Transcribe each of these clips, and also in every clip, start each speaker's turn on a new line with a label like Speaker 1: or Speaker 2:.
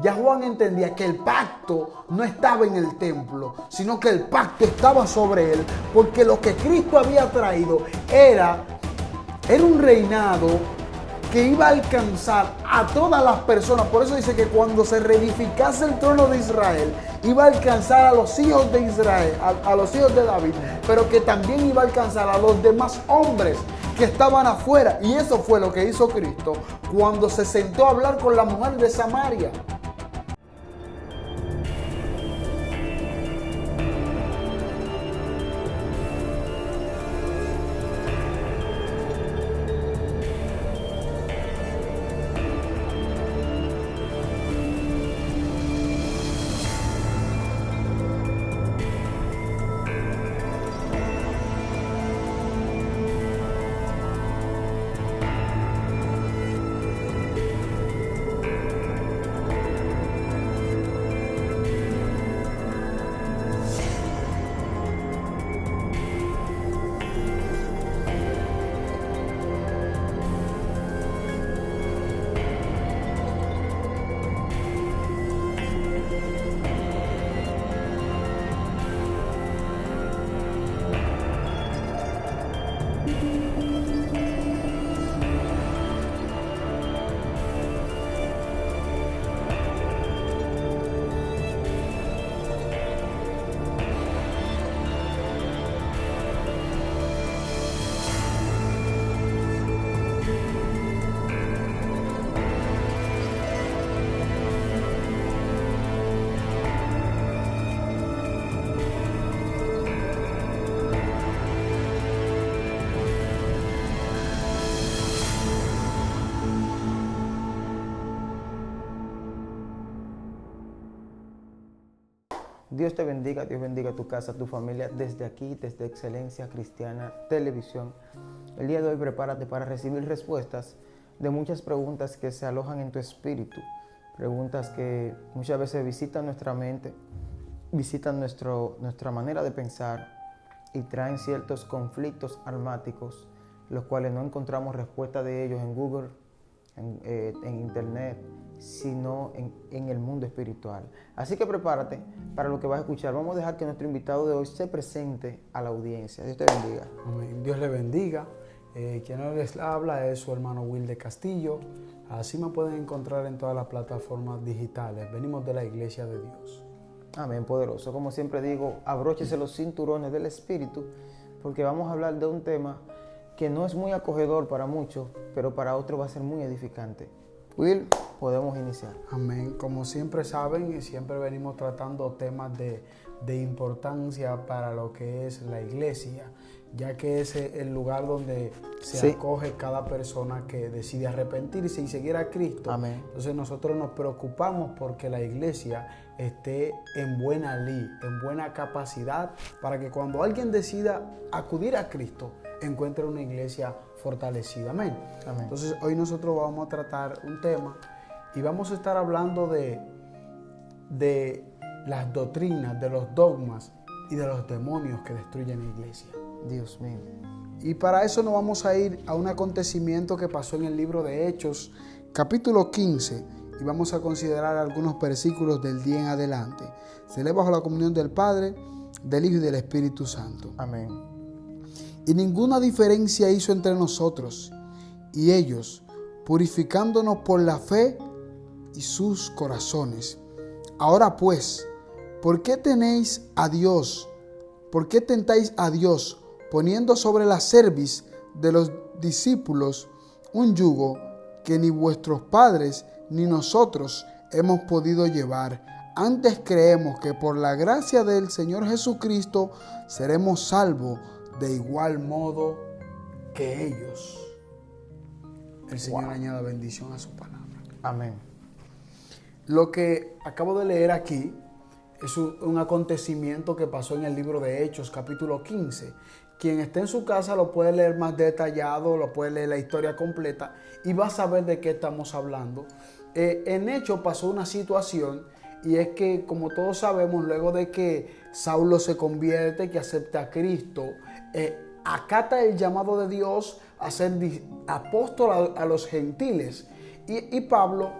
Speaker 1: Ya Juan entendía que el pacto no estaba en el templo, sino que el pacto estaba sobre él, porque lo que Cristo había traído era un reinado que iba a alcanzar a todas las personas. Por eso dice que cuando se reedificase el trono de Israel, iba a alcanzar a los hijos de Israel, a los hijos de David, pero que también iba a alcanzar a los demás hombres que estaban afuera. Y eso fue lo que hizo Cristo cuando se sentó a hablar con la mujer de Samaria.
Speaker 2: Dios bendiga tu casa, tu familia, desde aquí, desde Excelencia Cristiana Televisión. El día de hoy prepárate para recibir respuestas de muchas preguntas que se alojan en tu espíritu, preguntas que muchas veces visitan nuestra mente, visitan nuestra manera de pensar y traen ciertos conflictos almáticos, los cuales no encontramos respuesta de ellos en Google, en Internet, sino en el mundo espiritual. Así que prepárate para lo que vas a escuchar. Vamos a dejar que nuestro invitado de hoy se presente a la audiencia. Dios te bendiga.
Speaker 1: Amén. Dios le bendiga. Quien les habla es su hermano Wilde Castillo. Así me pueden encontrar en todas las plataformas digitales. Venimos de la Iglesia de Dios.
Speaker 2: Amén, poderoso. Como siempre digo, abróchese los cinturones del Espíritu, porque vamos a hablar de un tema que no es muy acogedor para muchos, pero para otros va a ser muy edificante. Will, podemos iniciar.
Speaker 1: Amén. Como siempre saben, siempre venimos tratando temas de importancia para lo que es la iglesia, ya que es el lugar donde se acoge cada persona que decide arrepentirse y seguir a Cristo.
Speaker 2: Amén.
Speaker 1: Entonces nosotros nos preocupamos porque la iglesia esté en buena lid, en buena capacidad, para que cuando alguien decida acudir a Cristo, encuentre una iglesia fortalecida. Amén.
Speaker 2: Amén.
Speaker 1: Entonces hoy nosotros vamos a tratar un tema y vamos a estar hablando de las doctrinas, de los dogmas y de los demonios que destruyen la iglesia.
Speaker 2: Dios mío.
Speaker 1: Y para eso nos vamos a ir a un acontecimiento que pasó en el libro de Hechos, capítulo 15, y vamos a considerar algunos versículos del día en adelante. Se lee bajo la comunión del Padre, del Hijo y del Espíritu Santo.
Speaker 2: Amén.
Speaker 1: Y ninguna diferencia hizo entre nosotros y ellos, purificándonos por la fe y sus corazones. Ahora pues, ¿por qué tenéis a Dios? ¿Por qué tentáis a Dios poniendo sobre la cerviz de los discípulos un yugo que ni vuestros padres ni nosotros hemos podido llevar? Antes creemos que por la gracia del Señor Jesucristo seremos salvos de igual modo que ellos. El Señor añada bendición a su palabra.
Speaker 2: Amén.
Speaker 1: Lo que acabo de leer aquí es un acontecimiento que pasó en el libro de Hechos, capítulo 15. Quien esté en su casa lo puede leer más detallado, lo puede leer la historia completa y va a saber de qué estamos hablando. En Hechos pasó una situación, y es que, como todos sabemos, luego de que Saulo se convierte, que acepta a Cristo, acata el llamado de Dios a ser apóstol a los gentiles. Y Pablo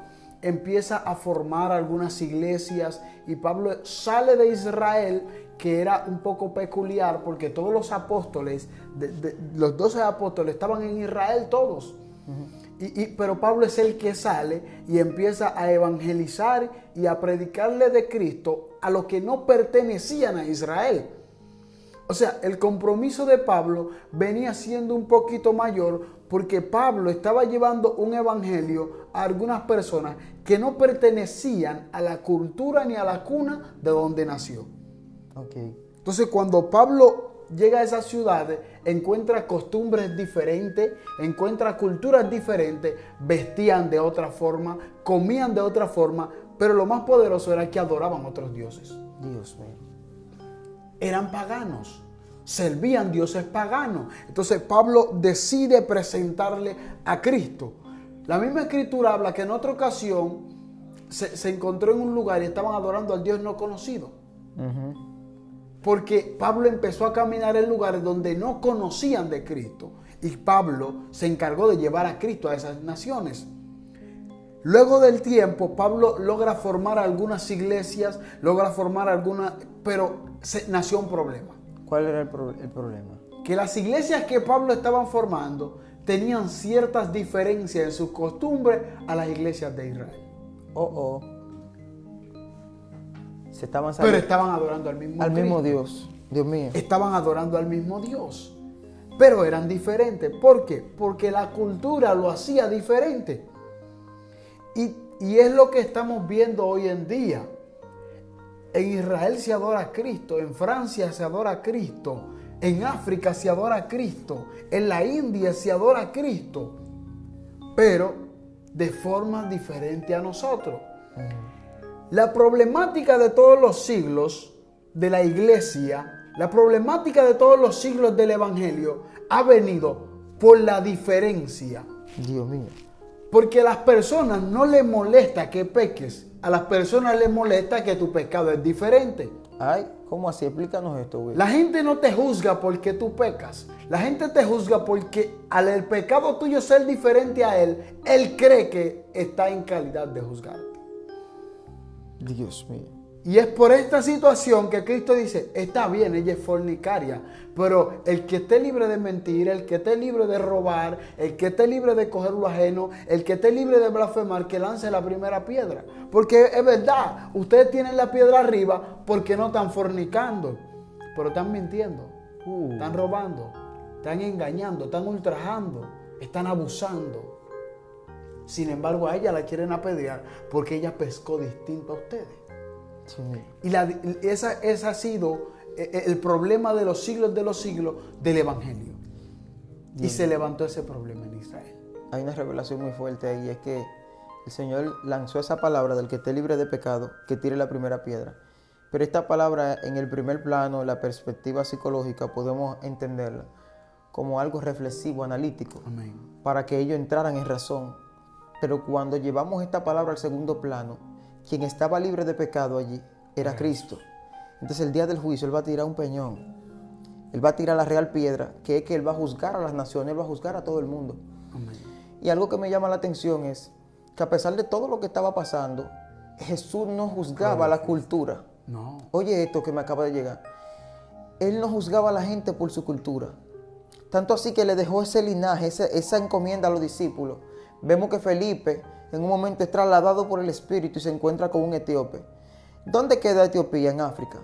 Speaker 1: empieza a formar algunas iglesias y Pablo sale de Israel, que era un poco peculiar porque todos los apóstoles, los 12 apóstoles estaban en Israel todos. Pero Pablo es el que sale y empieza a evangelizar y a predicarle de Cristo a los que no pertenecían a Israel. O sea, el compromiso de Pablo venía siendo un poquito mayor porque Pablo estaba llevando un evangelio a algunas personas que no pertenecían a la cultura ni a la cuna de donde nació.
Speaker 2: Okay.
Speaker 1: Entonces, cuando Pablo llega a esas ciudades, encuentra costumbres diferentes, encuentra culturas diferentes, vestían de otra forma, comían de otra forma, pero lo más poderoso era que adoraban a otros dioses.
Speaker 2: Dios mío.
Speaker 1: Eran paganos, servían dioses paganos. Entonces Pablo decide presentarle a Cristo. La misma escritura habla que en otra ocasión se encontró en un lugar y estaban adorando al Dios no conocido. Porque Pablo empezó a caminar en lugares donde no conocían de Cristo. Y Pablo se encargó de llevar a Cristo a esas naciones. Luego del tiempo, Pablo logra formar algunas iglesias, pero nació un problema.
Speaker 2: ¿Cuál era el problema?
Speaker 1: Que las iglesias que Pablo estaban formando tenían ciertas diferencias en sus costumbres a las iglesias de Israel. Pero estaban adorando al mismo
Speaker 2: Dios. Dios mío.
Speaker 1: Estaban adorando al mismo Dios. Pero eran diferentes. ¿Por qué? Porque la cultura lo hacía diferente. Y es lo que estamos viendo hoy en día. En Israel se adora a Cristo, en Francia se adora a Cristo, en África se adora a Cristo, en la India se adora a Cristo, pero de forma diferente a nosotros. La problemática de todos los siglos de la iglesia, la problemática de todos los siglos del evangelio ha venido por la diferencia.
Speaker 2: Dios mío.
Speaker 1: Porque a las personas no les molesta que peques, a las personas les molesta que tu pecado es diferente.
Speaker 2: Ay, ¿cómo así? Explícanos esto, güey.
Speaker 1: La gente no te juzga porque tú pecas. La gente te juzga porque al el pecado tuyo ser diferente a él, él cree que está en calidad de juzgarte.
Speaker 2: Dios mío.
Speaker 1: Y es por esta situación que Cristo dice, está bien, ella es fornicaria, pero el que esté libre de mentir, el que esté libre de robar, el que esté libre de coger lo ajeno, el que esté libre de blasfemar, que lance la primera piedra. Porque es verdad, ustedes tienen la piedra arriba porque no están fornicando, pero están mintiendo, están robando, están engañando, están ultrajando, están abusando. Sin embargo, a ella la quieren apedrear porque ella pescó distinto a ustedes.
Speaker 2: Sí.
Speaker 1: Y ese ha sido el problema de los siglos del evangelio. Y se levantó ese problema en Israel.
Speaker 2: Hay una revelación muy fuerte ahí, es que el Señor lanzó esa palabra del que esté libre de pecado, que tire la primera piedra. Pero esta palabra, en el primer plano, la perspectiva psicológica, podemos entenderla como algo reflexivo, analítico.
Speaker 1: Amén.
Speaker 2: Para que ellos entraran en razón. Pero cuando llevamos esta palabra al segundo plano, quien estaba libre de pecado allí era Cristo. Entonces el día del juicio Él va a tirar un peñón. Él va a tirar la real piedra, que es que Él va a juzgar a las naciones, Él va a juzgar a todo el mundo.
Speaker 1: Amén.
Speaker 2: Y algo que me llama la atención es que a pesar de todo lo que estaba pasando, Jesús no juzgaba la cultura.
Speaker 1: No.
Speaker 2: Oye esto que me acaba de llegar. Él no juzgaba a la gente por su cultura. Tanto así que le dejó ese linaje, esa encomienda a los discípulos. Vemos que Felipe en un momento es trasladado por el Espíritu y se encuentra con un etíope. ¿Dónde queda Etiopía? En África.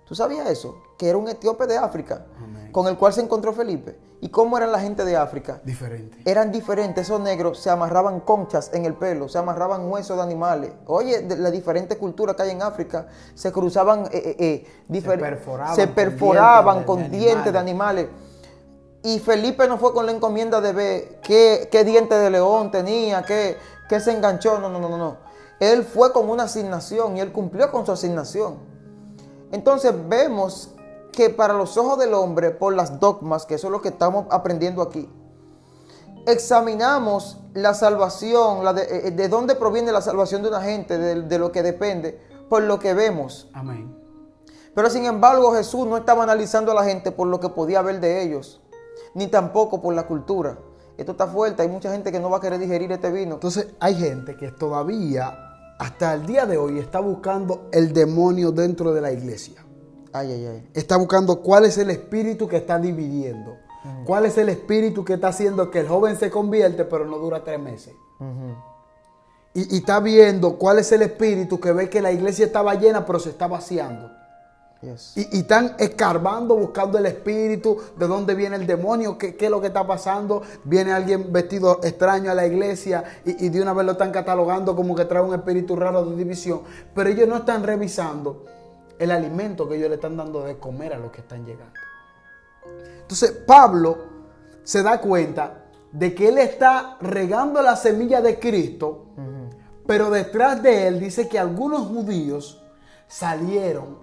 Speaker 2: ¿Tú sabías eso? Que era un etíope de África.
Speaker 1: Amén.
Speaker 2: Con el cual se encontró Felipe. ¿Y cómo eran la gente de África?
Speaker 1: Diferente.
Speaker 2: Eran diferentes. Esos negros se amarraban conchas en el pelo, se amarraban huesos de animales. Oye, de la diferente cultura que hay en África, se cruzaban, se perforaban con dientes de animales. Y Felipe no fue con la encomienda de ver qué diente de león tenía, qué se enganchó. No. Él fue con una asignación y él cumplió con su asignación. Entonces vemos que para los ojos del hombre, por las dogmas, que eso es lo que estamos aprendiendo aquí, examinamos la salvación, de dónde proviene la salvación de una gente, de lo que depende, por lo que vemos.
Speaker 1: Amén.
Speaker 2: Pero sin embargo Jesús no estaba analizando a la gente por lo que podía ver de ellos, ni tampoco por la cultura. esto está fuerte, hay mucha gente que no va a querer digerir este vino.
Speaker 1: Entonces hay gente que todavía, hasta el día de hoy, está buscando el demonio dentro de la iglesia.
Speaker 2: Ay, ay, ay.
Speaker 1: Está buscando cuál es el espíritu que está dividiendo. ¿Cuál es el espíritu que está haciendo que el joven se convierte pero no dura 3 meses? Y está viendo cuál es el espíritu que ve que la iglesia estaba llena pero se está vaciando.
Speaker 2: Yes.
Speaker 1: Y están escarbando, buscando el espíritu, de dónde viene el demonio, qué es lo que está pasando. Viene alguien vestido extraño a la iglesia y de una vez lo están catalogando como que trae un espíritu raro de división. Pero ellos no están revisando el alimento que ellos le están dando de comer a los que están llegando. Entonces Pablo se da cuenta de que él está regando la semilla de Cristo, pero detrás de él dice que algunos judíos salieron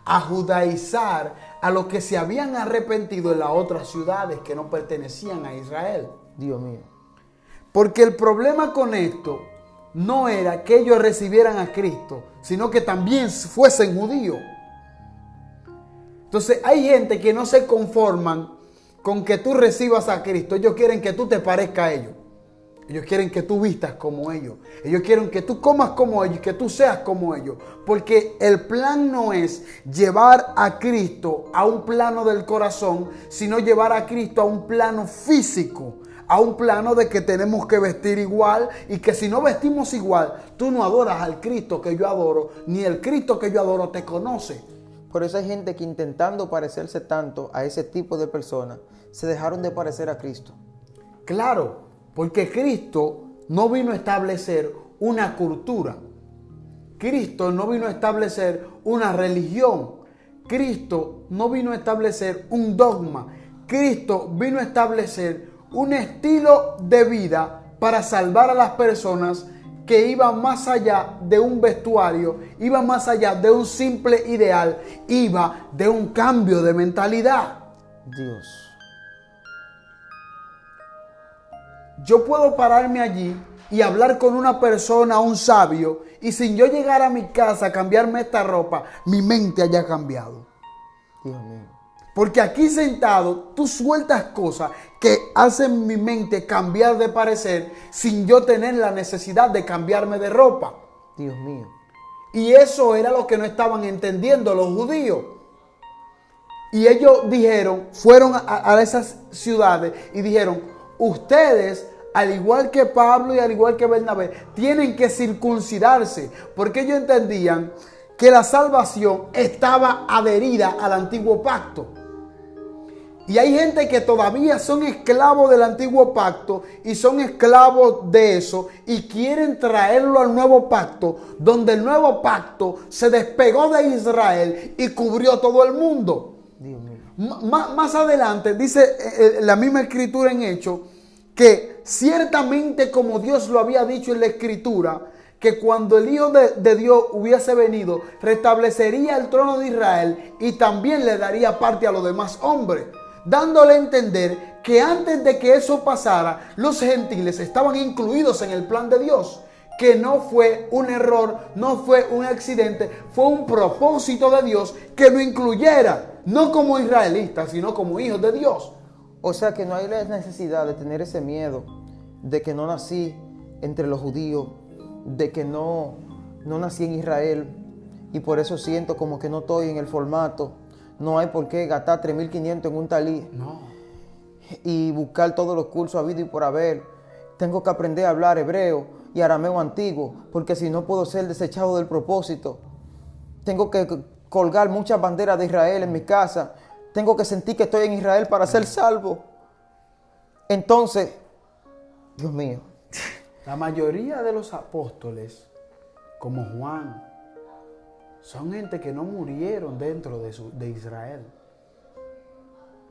Speaker 1: a judaizar a los que se habían arrepentido en las otras ciudades que no pertenecían a Israel.
Speaker 2: Dios mío.
Speaker 1: Porque el problema con esto no era que ellos recibieran a Cristo, sino que también fuesen judíos. Entonces hay gente que no se conforman con que tú recibas a Cristo. Ellos quieren que tú te parezcas a ellos. Ellos quieren que tú vistas como ellos. Ellos quieren que tú comas como ellos y que tú seas como ellos. Porque el plan no es llevar a Cristo a un plano del corazón, sino llevar a Cristo a un plano físico. A un plano de que tenemos que vestir igual y que si no vestimos igual, tú no adoras al Cristo que yo adoro, ni el Cristo que yo adoro te conoce.
Speaker 2: Por eso hay gente que intentando parecerse tanto a ese tipo de personas, se dejaron de parecer a Cristo.
Speaker 1: Claro, porque Cristo no vino a establecer una cultura. Cristo no vino a establecer una religión. Cristo no vino a establecer un dogma. Cristo vino a establecer un estilo de vida para salvar a las personas que iba más allá de un vestuario, iba más allá de un simple ideal, iba de un cambio de mentalidad.
Speaker 2: Dios.
Speaker 1: Yo puedo pararme allí y hablar con una persona, un sabio, y sin yo llegar a mi casa, cambiarme esta ropa, mi mente haya cambiado.
Speaker 2: Dios mío.
Speaker 1: Porque aquí sentado, tú sueltas cosas que hacen mi mente cambiar de parecer sin yo tener la necesidad de cambiarme de ropa.
Speaker 2: Dios mío.
Speaker 1: Y eso era lo que no estaban entendiendo los judíos. Y ellos dijeron, fueron a esas ciudades y dijeron, ustedes, al igual que Pablo y al igual que Bernabé, tienen que circuncidarse. Porque ellos entendían que la salvación estaba adherida al antiguo pacto. Y hay gente que todavía son esclavos del antiguo pacto y son esclavos de eso y quieren traerlo al nuevo pacto, donde el nuevo pacto se despegó de Israel y cubrió todo el mundo.
Speaker 2: Dios mío.
Speaker 1: Más adelante dice la misma escritura en Hechos que ciertamente como Dios lo había dicho en la escritura, que cuando el Hijo de Dios hubiese venido, restablecería el trono de Israel y también le daría parte a los demás hombres, dándole a entender que antes de que eso pasara, los gentiles estaban incluidos en el plan de Dios, que no fue un error, no fue un accidente, fue un propósito de Dios que lo incluyera, no como israelitas, sino como hijos de Dios.
Speaker 2: O sea que no hay la necesidad de tener ese miedo de que no nací entre los judíos, de que no nací en Israel y por eso siento como que no estoy en el formato. No hay por qué gastar 3.500 en un talí.
Speaker 1: No.
Speaker 2: Y buscar todos los cursos habido y por haber. Tengo que aprender a hablar hebreo y arameo antiguo, porque si no puedo ser desechado del propósito. Tengo que colgar muchas banderas de Israel en mi casa. Tengo que sentir que estoy en Israel para ser salvo. Entonces, Dios mío.
Speaker 1: La mayoría de los apóstoles, como Juan, son gente que no murieron dentro de Israel.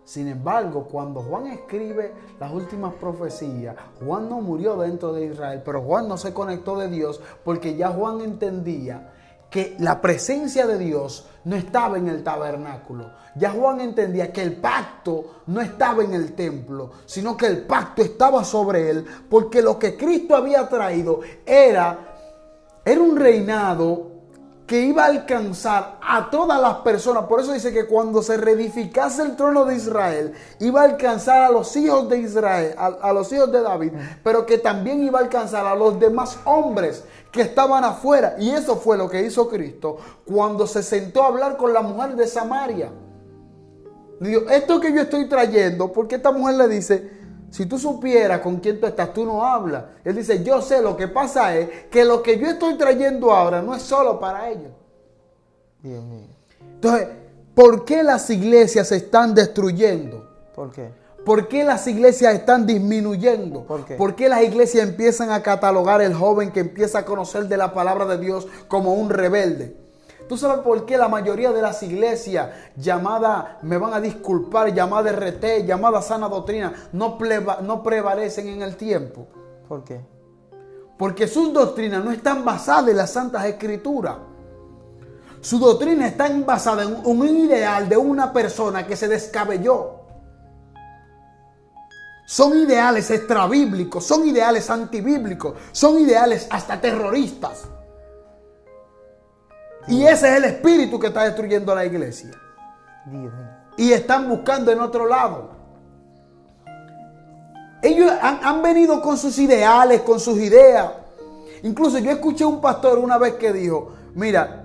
Speaker 1: Sin embargo, cuando Juan escribe las últimas profecías, Juan no murió dentro de Israel, pero Juan no se conectó de Dios porque ya Juan entendía que la presencia de Dios no estaba en el tabernáculo. Ya Juan entendía que el pacto no estaba en el templo, sino que el pacto estaba sobre él, porque lo que Cristo había traído era un reinado que iba a alcanzar a todas las personas. Por eso dice que cuando se reedificase el trono de Israel, iba a alcanzar a los hijos de Israel, a los hijos de David, pero que también iba a alcanzar a los demás hombres que estaban afuera. Y eso fue lo que hizo Cristo cuando se sentó a hablar con la mujer de Samaria. Digo, esto que yo estoy trayendo, porque esta mujer le dice, si tú supieras con quién tú estás, tú no hablas. Él dice, yo sé, lo que pasa es que lo que yo estoy trayendo ahora no es solo para ellos.
Speaker 2: Dios mío.
Speaker 1: Entonces, ¿por qué las iglesias se están destruyendo?
Speaker 2: ¿Por qué?
Speaker 1: ¿Por qué las iglesias están disminuyendo?
Speaker 2: ¿Por qué?
Speaker 1: ¿Por qué las iglesias empiezan a catalogar al joven que empieza a conocer de la palabra de Dios como un rebelde? ¿Tú sabes por qué la mayoría de las iglesias llamadas, me van a disculpar, llamadas RT, llamadas sana doctrina, no prevalecen en el tiempo?
Speaker 2: ¿Por qué?
Speaker 1: Porque sus doctrinas no están basadas en las Santas Escrituras. Su doctrina está basada en un ideal de una persona que se descabelló. Son ideales extrabíblicos, son ideales antibíblicos, son ideales hasta terroristas. Y ese es el espíritu que está destruyendo a la iglesia.
Speaker 2: Dios mío.
Speaker 1: Y están buscando en otro lado. Ellos han venido con sus ideales, con sus ideas. Incluso yo escuché un pastor una vez que dijo, mira,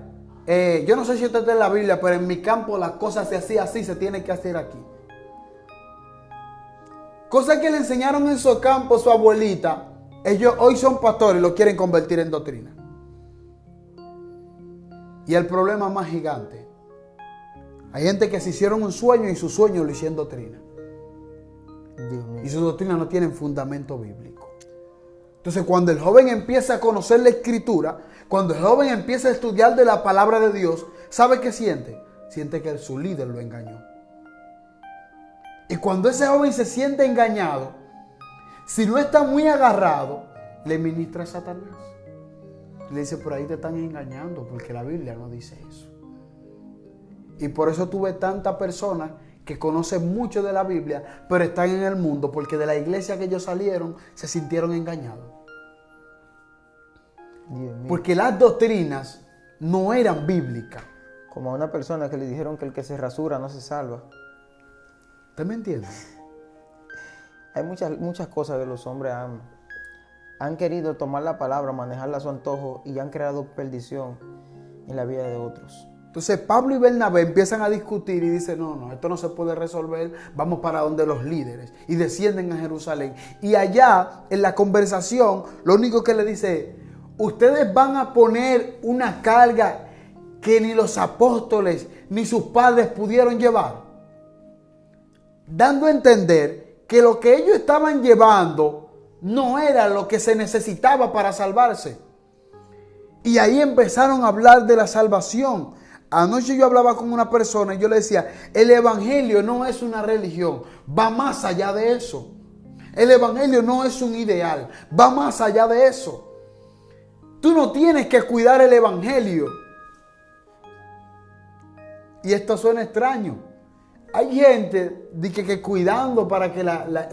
Speaker 1: yo no sé si esto está en la Biblia, pero en mi campo las cosas se hacían así, se tienen que hacer aquí. Cosas que le enseñaron en su campo su abuelita, ellos hoy son pastores y lo quieren convertir en doctrina. Y el problema más gigante, hay gente que se hicieron un sueño y su sueño lo hicieron doctrina.
Speaker 2: Dios mío.
Speaker 1: Y sus doctrinas no tienen fundamento bíblico. Entonces, cuando el joven empieza a conocer la Escritura, cuando el joven empieza a estudiar de la palabra de Dios, ¿sabe qué siente? Siente que su líder lo engañó. Y cuando ese joven se siente engañado, si no está muy agarrado, le ministra a Satanás. Le dice, por ahí te están engañando, porque la Biblia no dice eso. Y por eso tuve tantas personas que conocen mucho de la Biblia, pero están en el mundo, porque de la iglesia que ellos salieron, se sintieron engañados.
Speaker 2: Dios mío.
Speaker 1: Porque las doctrinas no eran bíblicas.
Speaker 2: Como a una persona que le dijeron que el que se rasura no se salva.
Speaker 1: ¿Usted me entiende?
Speaker 2: Hay muchas cosas que los hombres han querido tomar la palabra, manejarla a su antojo y han creado perdición en la vida de otros.
Speaker 1: Entonces Pablo y Bernabé empiezan a discutir y dicen, no, esto no se puede resolver, vamos para donde los líderes. Y descienden a Jerusalén. Y allá, en la conversación, lo único que le dice, ustedes van a poner una carga que ni los apóstoles ni sus padres pudieron llevar. Dando a entender que lo que ellos estaban llevando no era lo que se necesitaba para salvarse. Y ahí empezaron a hablar de la salvación. Anoche yo hablaba con una persona y yo le decía, el evangelio no es una religión, va más allá de eso. El evangelio no es un ideal, va más allá de eso. Tú no tienes que cuidar el evangelio. Y esto suena extraño. Hay gente que cuidando para que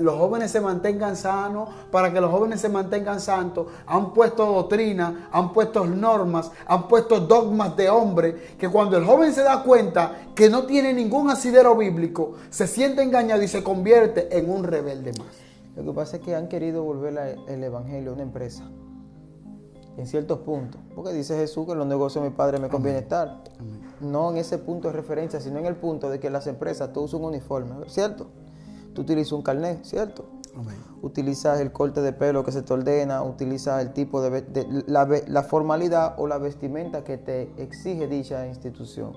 Speaker 1: los jóvenes se mantengan sanos, para que los jóvenes se mantengan santos, han puesto doctrina, han puesto normas, han puesto dogmas de hombre, que cuando el joven se da cuenta que no tiene ningún asidero bíblico, se siente engañado y se convierte en un rebelde más.
Speaker 2: Lo que pasa es que han querido volver el evangelio una empresa. En ciertos puntos. Porque dice Jesús que en los negocios de mi Padre me conviene estar.
Speaker 1: Amén.
Speaker 2: No en ese punto de referencia, sino en el punto de que las empresas, tú usas un uniforme, ¿cierto? Tú utilizas un carnet, ¿cierto?
Speaker 1: Amén.
Speaker 2: Utilizas el corte de pelo que se te ordena, utilizas el tipo la formalidad o la vestimenta que te exige dicha institución.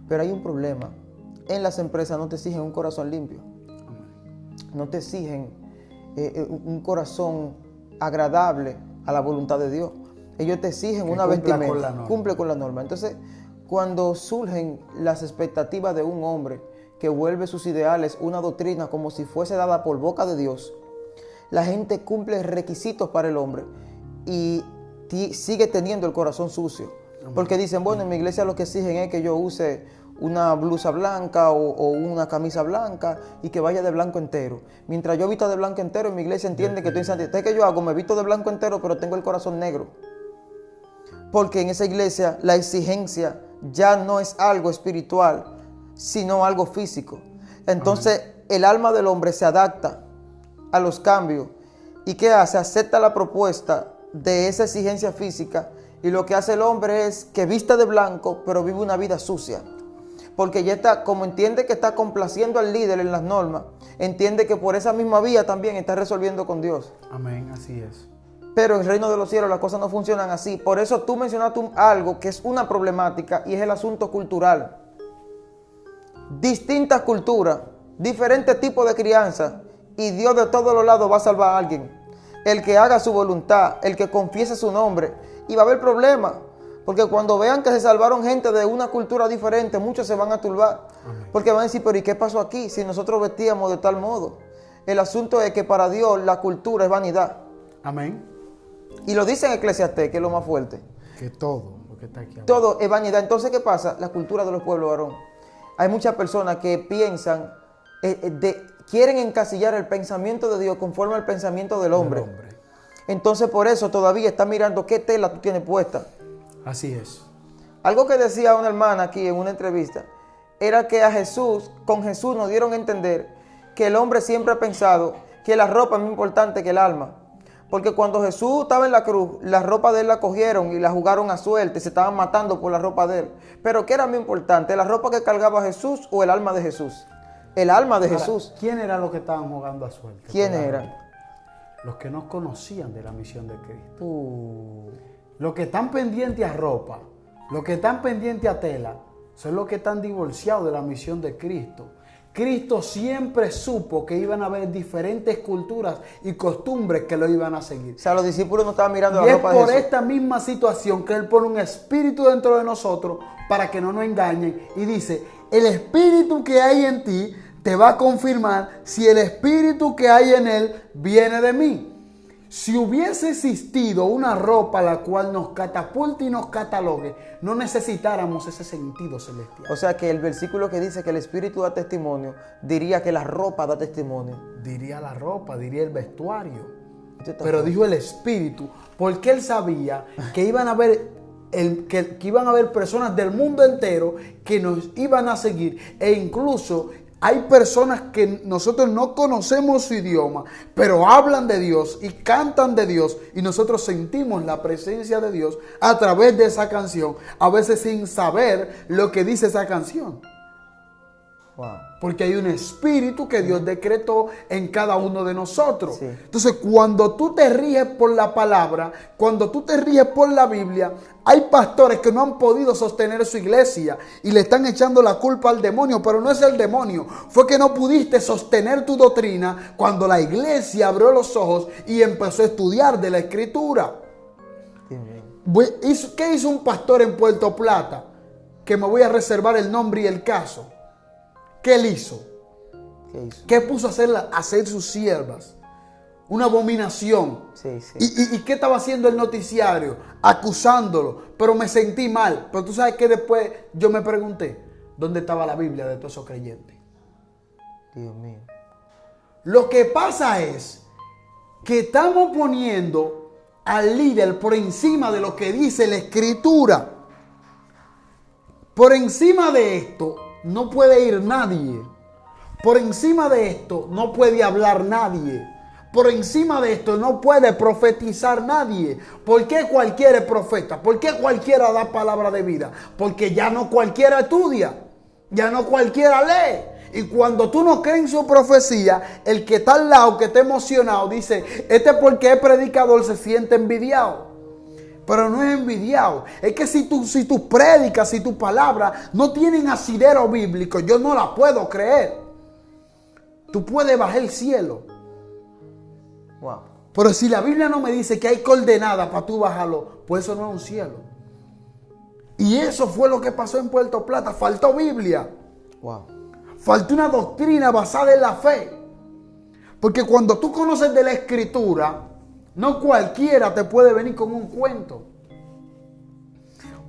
Speaker 2: Pero hay un problema. En las empresas no te exigen un corazón limpio. No te exigen un corazón agradable a la voluntad de Dios. Ellos te exigen
Speaker 1: que
Speaker 2: una vestimenta.
Speaker 1: Cumple
Speaker 2: con la norma. Entonces, cuando surgen las expectativas de un hombre que vuelve sus ideales una doctrina como si fuese dada por boca de Dios, la gente cumple requisitos para el hombre y sigue teniendo el corazón sucio. Porque dicen, bueno, en mi iglesia lo que exigen es que yo use una blusa blanca o una camisa blanca y que vaya de blanco entero. Mientras yo vista de blanco entero, en mi iglesia entiende que estoy en santidad. ¿Qué yo hago? Me visto de blanco entero, pero tengo el corazón negro. porque en esa iglesia la exigencia ya no es algo espiritual, sino algo físico. Entonces el alma del hombre se adapta a los cambios. ¿Y qué hace? Acepta la propuesta de esa exigencia física, y lo que hace el hombre es que vista de blanco, pero vive una vida sucia. Porque ya está, como entiende que está complaciendo al líder en las normas, entiende que por esa misma vía también está resolviendo con Dios.
Speaker 1: Amén, así es.
Speaker 2: Pero en el reino de los cielos las cosas no funcionan así. Por eso tú mencionaste algo que es una problemática, y es el asunto cultural. Distintas culturas, diferentes tipos de crianza, y Dios de todos los lados va a salvar a alguien. El que haga su voluntad, el que confiese su nombre, y va a haber problemas. Porque cuando vean que se salvaron gente de una cultura diferente, muchos se van a turbar.
Speaker 1: Amén.
Speaker 2: Porque van a decir, pero ¿y qué pasó aquí si nosotros vestíamos de tal modo? El asunto es que para Dios la cultura es vanidad.
Speaker 1: Amén.
Speaker 2: Y lo dice en Eclesiastés, que es lo más fuerte.
Speaker 1: Que todo lo que está aquí abajo.
Speaker 2: Todo es vanidad. Entonces, ¿qué pasa? La cultura de los pueblos, varón. Hay muchas personas que piensan, quieren encasillar el pensamiento de Dios conforme al pensamiento del hombre. Entonces, por eso todavía está mirando qué tela tú tienes puesta.
Speaker 1: Así es.
Speaker 2: Algo que decía una hermana aquí en una entrevista era que con Jesús nos dieron a entender que el hombre siempre ha pensado que la ropa es más importante que el alma. Porque cuando Jesús estaba en la cruz, la ropa de él la cogieron y la jugaron a suerte, se estaban matando por la ropa de él. Pero ¿qué era más importante? ¿La ropa que cargaba Jesús o el alma de Jesús? El alma de Jesús.
Speaker 1: ¿Quién era los que estaban jugando a suerte?
Speaker 2: ¿Quién era?
Speaker 1: Los que no conocían de la misión de Cristo. Los que están pendientes a ropa, los que están pendientes a tela, son los que están divorciados de la misión de Cristo. Cristo siempre supo que iban a haber diferentes culturas y costumbres que lo iban a seguir.
Speaker 2: O sea, los discípulos no estaban mirando
Speaker 1: Y
Speaker 2: la
Speaker 1: es
Speaker 2: ropa de
Speaker 1: por
Speaker 2: Jesús.
Speaker 1: esta misma situación que Él pone un espíritu dentro de nosotros para que no nos engañen. Y dice, el espíritu que hay en ti te va a confirmar si el espíritu que hay en Él viene de mí. Si hubiese existido una ropa la cual nos catapulte y nos catalogue, no necesitáramos ese sentido celestial.
Speaker 2: O sea que el versículo que dice que el espíritu da testimonio, diría que la ropa da testimonio.
Speaker 1: Diría la ropa, diría el vestuario.
Speaker 2: Esto está
Speaker 1: Pero
Speaker 2: fuerte.
Speaker 1: dijo el espíritu, porque él sabía que iban a haber que iban a haber personas del mundo entero que nos iban a seguir, e incluso hay personas que nosotros no conocemos su idioma, pero hablan de Dios y cantan de Dios, y nosotros sentimos la presencia de Dios a través de esa canción, a veces sin saber lo que dice esa canción.
Speaker 2: Wow.
Speaker 1: Porque hay un espíritu que Dios decretó en cada uno de nosotros.
Speaker 2: Sí.
Speaker 1: Entonces, cuando tú te ríes por la palabra, cuando tú te ríes por la Biblia, hay pastores que no han podido sostener su iglesia y le están echando la culpa al demonio, pero no es el demonio. Fue que no pudiste sostener tu doctrina cuando la iglesia abrió los ojos y empezó a estudiar de la Escritura.
Speaker 2: Dios mío.
Speaker 1: ¿Qué hizo un pastor en Puerto Plata? Que me voy a reservar el nombre y el caso. ¿Qué él hizo?
Speaker 2: ¿Qué hizo?
Speaker 1: ¿Qué puso a hacer sus siervas? Una abominación.
Speaker 2: Sí, sí.
Speaker 1: ¿Y qué estaba haciendo el noticiario? Acusándolo. Pero me sentí mal. Pero tú sabes que después yo me pregunté, ¿dónde estaba la Biblia de todos esos creyentes?
Speaker 2: Dios mío.
Speaker 1: Lo que pasa es que estamos poniendo al líder por encima de lo que dice la Escritura. Por encima de esto no puede ir nadie. Por encima de esto no puede hablar nadie. Por encima de esto no puede profetizar nadie. ¿Por qué cualquiera es profeta? ¿Por qué cualquiera da palabra de vida? Porque ya no cualquiera estudia. Ya no cualquiera lee. Y cuando tú no crees en su profecía, el que está al lado, que está emocionado, dice, porque es predicador, se siente envidiado. Pero no es envidiado. Es que si tus prédicas, si tus palabras no tienen asidero bíblico, yo no la puedo creer. Tú puedes bajar el cielo.
Speaker 2: Wow.
Speaker 1: Pero si la Biblia no me dice que hay coordenadas para tú bajarlo, pues eso no es un cielo. Y eso fue lo que pasó en Puerto Plata. Faltó Biblia.
Speaker 2: Wow.
Speaker 1: Faltó una doctrina basada en la fe. Porque cuando tú conoces de la Escritura, no cualquiera te puede venir con un cuento.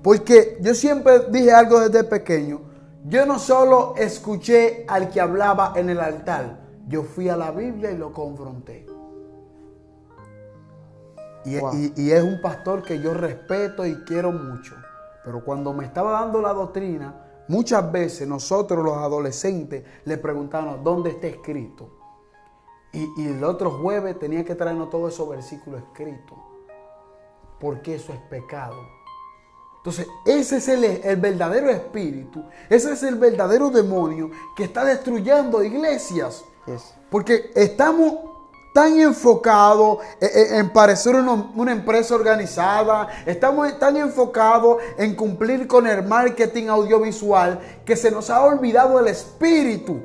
Speaker 1: Porque yo siempre dije algo desde pequeño. Yo no solo escuché al que hablaba en el altar. Yo fui a la Biblia y lo confronté.
Speaker 2: Wow.
Speaker 1: Y es un pastor que yo respeto y quiero mucho. Pero cuando me estaba dando la doctrina, muchas veces nosotros los adolescentes le preguntábamos dónde está escrito. Y el otro jueves tenía que traernos todos esos versículos escritos. Porque eso es pecado. Entonces, ese es el verdadero espíritu. Ese es el verdadero demonio que está destruyendo iglesias.
Speaker 2: Yes.
Speaker 1: Porque estamos tan enfocados en parecer una empresa organizada, estamos tan enfocados en cumplir con el marketing audiovisual que se nos ha olvidado el espíritu.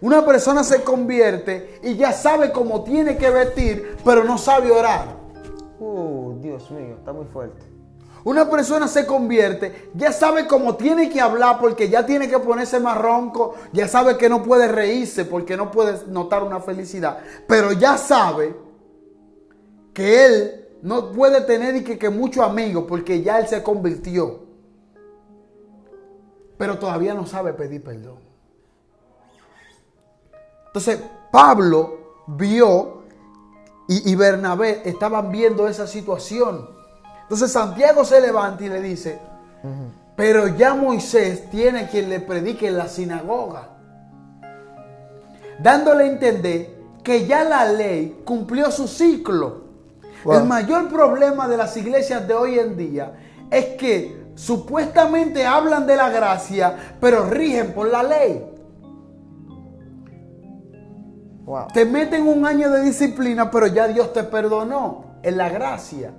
Speaker 1: Una persona se convierte y ya sabe cómo tiene que vestir, pero no sabe orar.
Speaker 2: Dios mío, está muy fuerte.
Speaker 1: Una persona se convierte, ya sabe cómo tiene que hablar porque ya tiene que ponerse más ronco, ya sabe que no puede reírse porque no puede notar una felicidad, pero ya sabe que él no puede tener y que muchos amigos porque ya él se convirtió, pero todavía no sabe pedir perdón. Entonces Pablo vio y Bernabé estaban viendo esa situación. Entonces Santiago se levanta y le dice, pero ya Moisés tiene quien le predique en la sinagoga, dándole a entender que ya la ley cumplió su ciclo. Wow. El mayor problema de las iglesias de hoy en día es que supuestamente hablan de la gracia, pero rigen por la ley.
Speaker 2: Wow.
Speaker 1: Te meten un año de disciplina, pero ya Dios te perdonó en la gracia.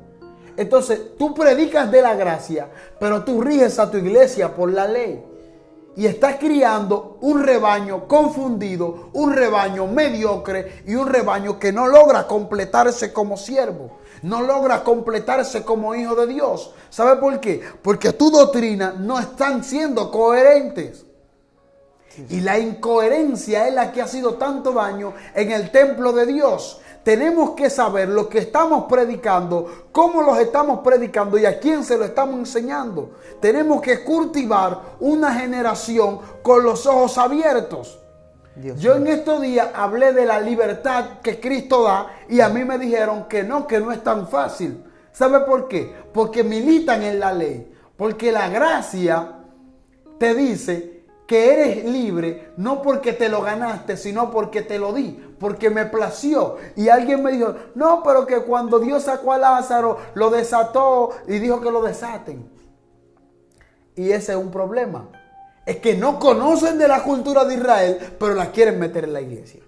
Speaker 1: Entonces, tú predicas de la gracia, pero tú riges a tu iglesia por la ley. Y estás criando un rebaño confundido, un rebaño mediocre y un rebaño que no logra completarse como siervo. No logra completarse como hijo de Dios. ¿Sabe por qué? Porque tu doctrina no están siendo coherentes. Y la incoherencia es la que ha sido tanto daño en el templo de Dios. Tenemos que saber lo que estamos predicando, cómo los estamos predicando y a quién se lo estamos enseñando. Tenemos que cultivar una generación con los ojos abiertos. Yo en estos días hablé de la libertad que Cristo da y a mí me dijeron que no es tan fácil. ¿Sabe por qué? Porque militan en la ley. Porque la gracia te dice que eres libre no porque te lo ganaste, sino porque te lo di, porque me plació. Y alguien me dijo, no, pero que cuando Dios sacó a Lázaro, lo desató y dijo que lo desaten. Y ese es un problema. Es que no conocen de la cultura de Israel, pero la quieren meter en la iglesia.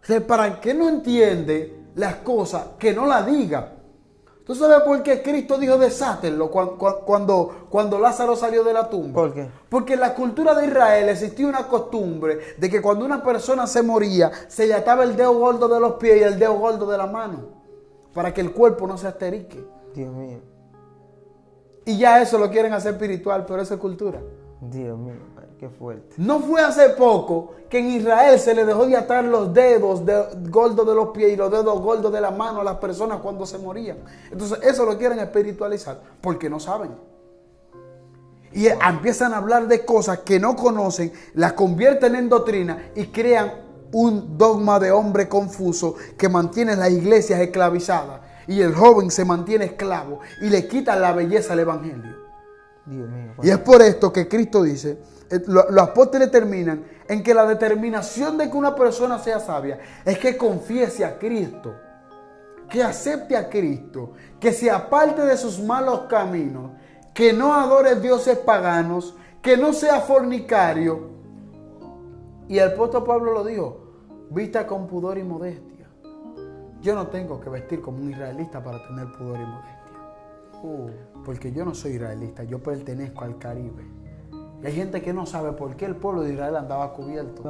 Speaker 1: O sea, ¿para qué no entiende las cosas? Que no la diga. ¿Tú sabes por qué Cristo dijo desátenlo cuando Lázaro salió de la tumba?
Speaker 2: ¿Por qué?
Speaker 1: Porque en la cultura de Israel existía una costumbre de que cuando una persona se moría, se le ataba el dedo gordo de los pies y el dedo gordo de la mano, para que el cuerpo no se asterique.
Speaker 2: Dios mío.
Speaker 1: Y ya eso lo quieren hacer espiritual, pero eso es cultura.
Speaker 2: Dios mío, qué fuerte.
Speaker 1: No fue hace poco que en Israel se le dejó de atar los dedos gordos de los pies y los dedos gordos de la mano a las personas cuando se morían. Entonces eso lo quieren espiritualizar porque no saben. Y empiezan a hablar de cosas que no conocen, las convierten en doctrina y crean un dogma de hombre confuso que mantiene las iglesias esclavizadas. Y el joven se mantiene esclavo y le quitan la belleza al evangelio.
Speaker 2: Dios mío.
Speaker 1: Y es por esto que Cristo dice, los apóstoles terminan en que la determinación de que una persona sea sabia es que confiese a Cristo, que acepte a Cristo, que se aparte de sus malos caminos, que no adore dioses paganos, que no sea fornicario. Y el apóstol Pablo lo dijo, vista con pudor y modestia. Yo no tengo que vestir como un israelita para tener pudor y modestia. Porque yo no soy israelita, yo pertenezco al Caribe. Y hay gente que no sabe por qué el pueblo de Israel andaba cubierto.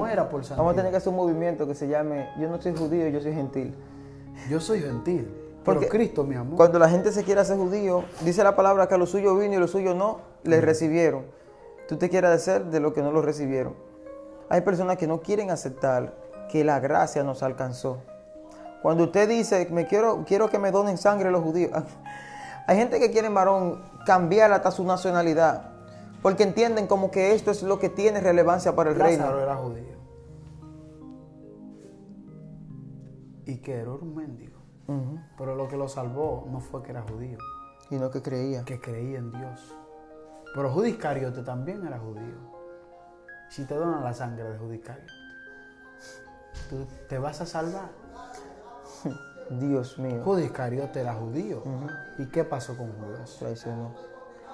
Speaker 1: Era por santidad.
Speaker 2: Vamos a tener que hacer un movimiento que se llame, yo no soy judío, yo soy gentil.
Speaker 1: Yo soy gentil, pero Cristo me amó.
Speaker 2: Cuando la gente se quiere hacer judío, dice la palabra que a lo suyo vino y a lo suyo no, les recibieron. Tú te quieres hacer de lo que no lo recibieron. Hay personas que no quieren aceptar que la gracia nos alcanzó. Cuando usted dice, quiero que me donen sangre los judíos. Hay gente que quiere, varón, cambiar hasta su nacionalidad. Porque entienden como que esto es lo que tiene relevancia para el reino.
Speaker 1: Lázaro era judío. ¿Y qué era? Un mendigo. Pero lo que lo salvó no fue que era judío,
Speaker 2: Sino que creía.
Speaker 1: que creía en Dios. Pero Judas Iscariote también era judío. Si te donan la sangre de Judas Iscariote, ¿tú te vas a salvar?
Speaker 2: Dios mío.
Speaker 1: Judas Iscariote era judío. ¿Y qué pasó con Judas?
Speaker 2: Traicionó.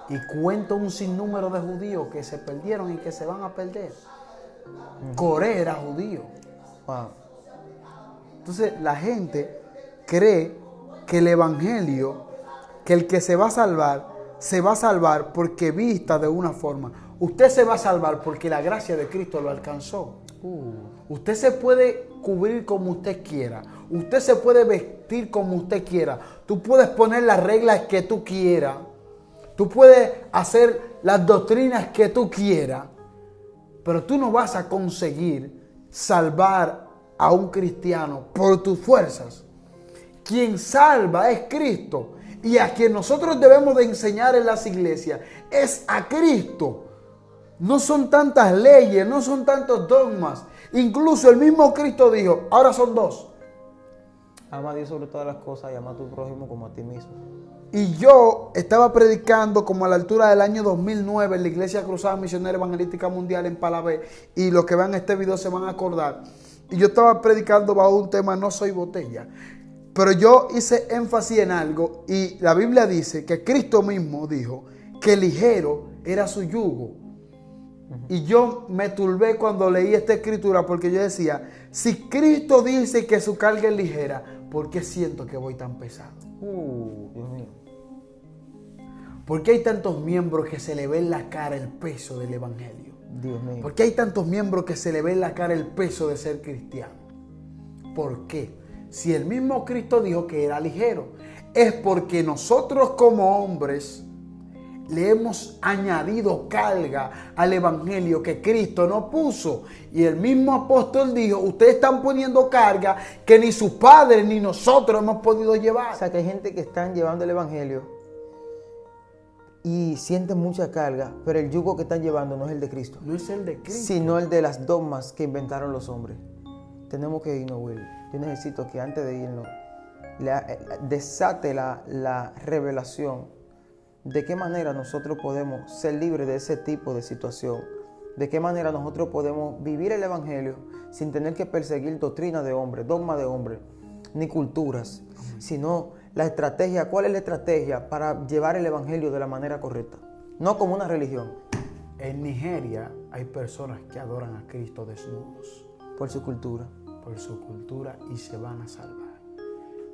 Speaker 1: Y cuento un sinnúmero de judíos que se perdieron y que se van a perder. Coré era judío.
Speaker 2: Wow.
Speaker 1: Entonces la gente cree que el evangelio, que el que se va a salvar porque vista de una forma. Usted se va a salvar porque la gracia de Cristo lo alcanzó. Usted se puede cubrir como usted quiera. Usted se puede vestir como usted quiera. Tú puedes poner las reglas que tú quieras. Tú puedes hacer las doctrinas que tú quieras. Pero tú no vas a conseguir salvar a un cristiano por tus fuerzas. Quien salva es Cristo. Y a quien nosotros debemos de enseñar en las iglesias es a Cristo. No son tantas leyes, no son tantos dogmas. Incluso el mismo Cristo dijo, ahora son dos.
Speaker 2: Ama a Dios sobre todas las cosas y ama a tu prójimo como a ti mismo.
Speaker 1: Y yo estaba predicando como a la altura del año 2009 en la Iglesia Cruzada Misionera Evangelística Mundial en Palabé. Y los que vean este video se van a acordar. Y yo estaba predicando bajo un tema, no soy botella. Pero yo hice énfasis en algo y la Biblia dice que Cristo mismo dijo que ligero era su yugo. Y yo me turbé cuando leí esta escritura porque yo decía, si Cristo dice que su carga es ligera, ¿por qué siento que voy tan pesado?
Speaker 2: Dios mío.
Speaker 1: ¿Por qué hay tantos miembros que se le ve en la cara el peso del evangelio?
Speaker 2: Dios mío.
Speaker 1: ¿Por qué hay tantos miembros que se le ve en la cara el peso de ser cristiano? ¿Por qué? Si el mismo Cristo dijo que era ligero, es porque nosotros como hombres le hemos añadido carga al evangelio que Cristo no puso. Y el mismo apóstol dijo, ustedes están poniendo carga que ni sus padres ni nosotros hemos podido llevar.
Speaker 2: O sea que hay gente que están llevando el evangelio y sienten mucha carga, pero el yugo que están llevando no es el de Cristo.
Speaker 1: No es el de Cristo,
Speaker 2: sino el de las dogmas que inventaron los hombres. Tenemos que irnos, Will. Yo necesito que antes de irnos desate la revelación de qué manera nosotros podemos ser libres de ese tipo de situación, de qué manera nosotros podemos vivir el evangelio sin tener que perseguir doctrina de hombres, dogma de hombres, ni culturas, sino la estrategia. ¿Cuál es la estrategia para llevar el evangelio de la manera correcta? No como una religión.
Speaker 1: En Nigeria hay personas que adoran a Cristo desnudos.
Speaker 2: Por su cultura.
Speaker 1: Por su cultura y se van a salvar.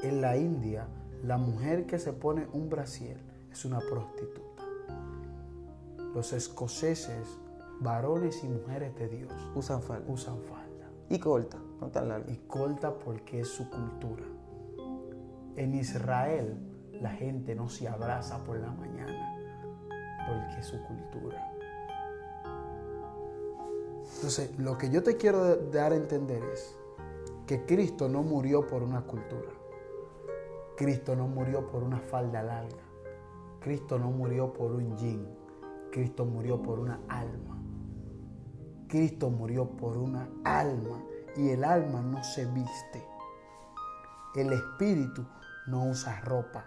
Speaker 1: En la India, la mujer que se pone un brasier es una prostituta. Los escoceses, varones y mujeres de Dios,
Speaker 2: Usan falda.
Speaker 1: Y
Speaker 2: corta, no tan larga.
Speaker 1: Y corta porque es su cultura. En Israel, la gente no se abraza por la mañana porque es su cultura. Entonces, lo que yo te quiero dar a entender es que Cristo no murió por una cultura. Cristo no murió por una falda larga. Cristo no murió por un jean. Cristo murió por una alma. Cristo murió por una alma. Y el alma no se viste. El espíritu no usa ropa.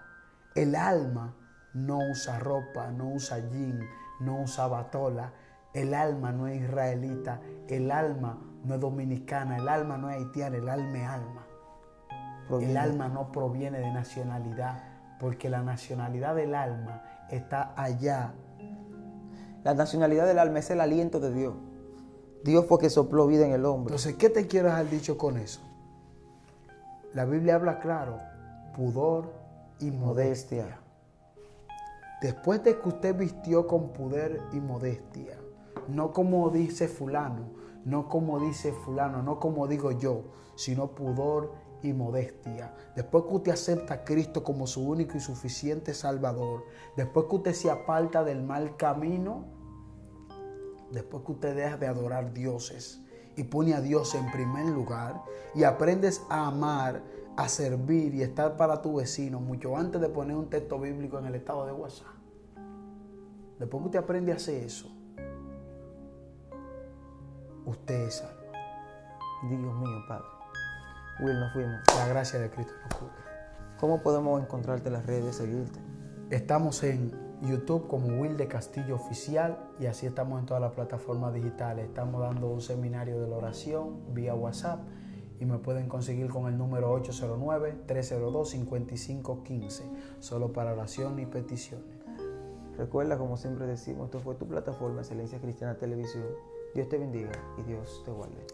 Speaker 1: El alma no usa ropa, no usa jean, no usa batola. El alma no es israelita. El alma no es dominicana. El alma no es haitiana. El alma es alma. El alma no proviene de nacionalidad, porque la nacionalidad del alma está allá.
Speaker 2: La nacionalidad del alma es el aliento de Dios. Dios fue que sopló vida en el hombre.
Speaker 1: Entonces, ¿qué te quiero dejar dicho con eso? La Biblia habla claro, pudor y modestia. Después de que usted vistió con pudor y modestia, no como dice fulano, no como dice fulano, no como digo yo, sino pudor y modestia. Después que usted acepta a Cristo como su único y suficiente Salvador, después que usted se aparta del mal camino, después que usted deja de adorar dioses y pone a Dios en primer lugar y aprendes a amar, a servir y estar para tu vecino mucho antes de poner un texto bíblico en el estado de WhatsApp. Después que usted aprende a hacer eso, usted es salvo.
Speaker 2: Dios mío, Padre. Will, nos fuimos.
Speaker 1: La gracia de Cristo nos cubre.
Speaker 2: ¿Cómo podemos encontrarte en las redes, seguirte?
Speaker 1: Estamos en YouTube como Wilde Castillo Oficial y así estamos en todas las plataformas digitales. Estamos dando un seminario de la oración vía WhatsApp y me pueden conseguir con el número 809-302-5515, solo para oración y peticiones.
Speaker 2: Recuerda, como siempre decimos, esto fue tu plataforma Excelencia Cristiana Televisión. Dios te bendiga y Dios te guarde.